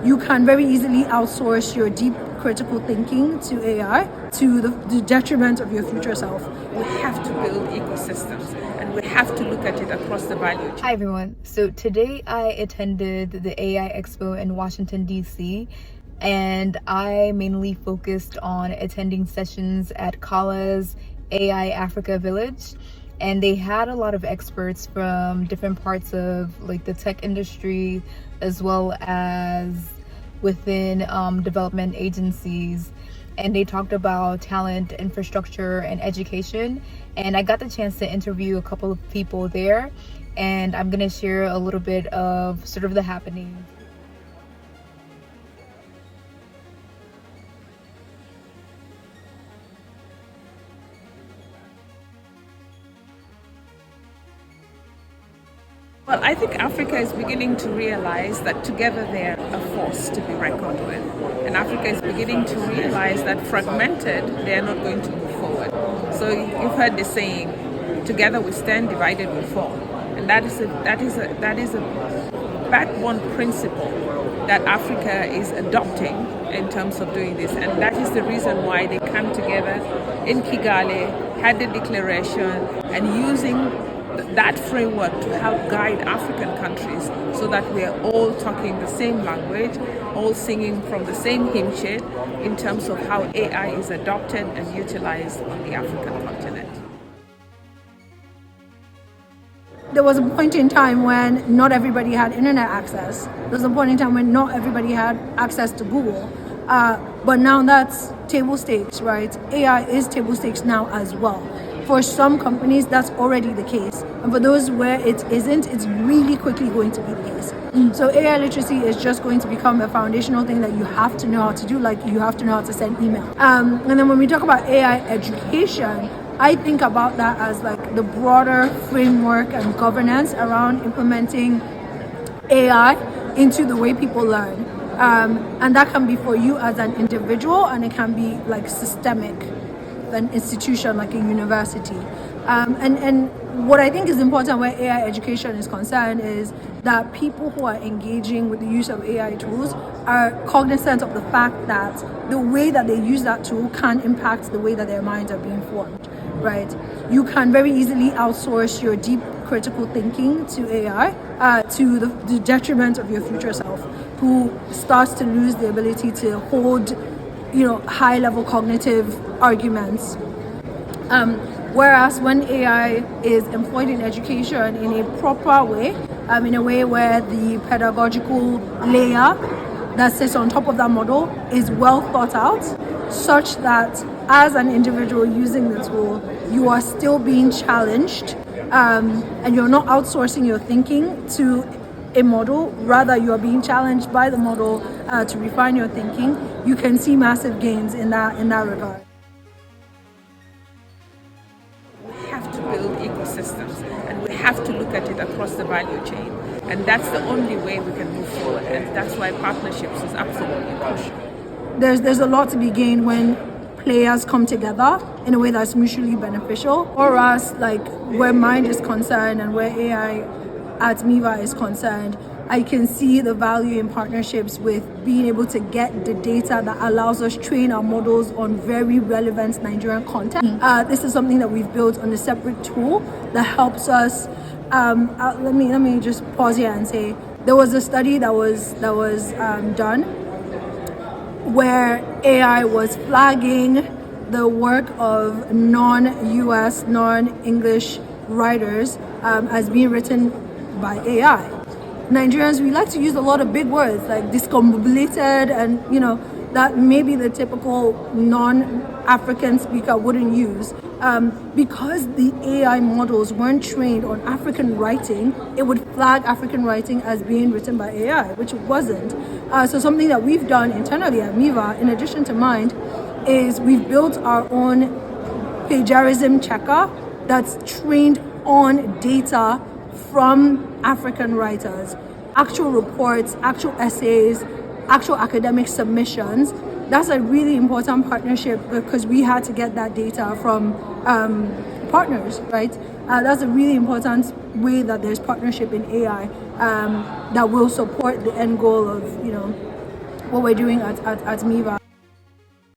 you can very easily outsource your deep critical thinking to AI to the detriment of your future self. We have to build ecosystems and we have to look at it across the value chain. Hi everyone. So today I attended the AI+Expo in Washington, D.C. and I mainly focused on attending sessions at Qhala's AI Africa Village. And they had a lot of experts from different parts of like the tech industry, as well as within development agencies. And they talked about talent, infrastructure, and education. And I got the chance to interview a couple of people there. And I'm gonna share a little bit of sort of the happenings. Well, I think Africa is beginning to realize that together they're a force to be reckoned with. And Africa is beginning to realize that fragmented, they're not going to move forward. So you've heard the saying, together we stand, divided we fall. And that is a backbone principle that Africa is adopting in terms of doing this. And that is the reason why they come together in Kigali, had the declaration, and using that framework to help guide African countries so that we are all talking the same language, all singing from the same hymn sheet in terms of how AI is adopted and utilized on the African continent. There was a point in time when not everybody had internet access. There was a point in time when not everybody had access to Google. But now that's table stakes, right? AI is table stakes now as well. For some companies, that's already the case. And for those where it isn't, it's really quickly going to be the case. So AI literacy is just going to become a foundational thing that you have to know how to do, like you have to know how to send email. And then when we talk about AI education, I think about that as like the broader framework and governance around implementing AI into the way people learn. And that can be for you as an individual, and it can be like systemic, an institution like a university. And what I think is important where AI education is concerned is that people who are engaging with the use of AI tools are cognizant of the fact that the way that they use that tool can impact the way that their minds are being formed, right? You can very easily outsource your deep critical thinking to AI to the detriment of your future self, who starts to lose the ability to hold high level cognitive arguments. Whereas when AI is employed in education in a proper way, in a way where the pedagogical layer that sits on top of that model is well thought out, such that as an individual using the tool, you are still being challenged, and you're not outsourcing your thinking to a model, rather you are being challenged by the model to refine your thinking. You can see massive gains in that regard. We have to build ecosystems and we have to look at it across the value chain. And that's the only way we can move forward. And that's why partnerships is absolutely crucial. There's a lot to be gained when players come together in a way that's mutually beneficial. For us, like where Mind is concerned and where AI at Miva is concerned, I can see the value in partnerships with being able to get the data that allows us train our models on very relevant Nigerian content. This is something that we've built on a separate tool that helps us. Let me just pause here and say there was a study that was done where AI was flagging the work of non-US, non-English writers as being written by AI. Nigerians, we like to use a lot of big words like discombobulated, and that maybe the typical non-African speaker wouldn't use. Because the AI models weren't trained on African writing, it would flag African writing as being written by AI, which it wasn't. So something that we've done internally at Miva, in addition to Mind, is we've built our own plagiarism checker that's trained on data from African writers, actual reports, actual essays, actual academic submissions. That's a really important partnership because we had to get that data from partners, right? That's a really important way that there's partnership in AI that will support the end goal of, what we're doing at Miva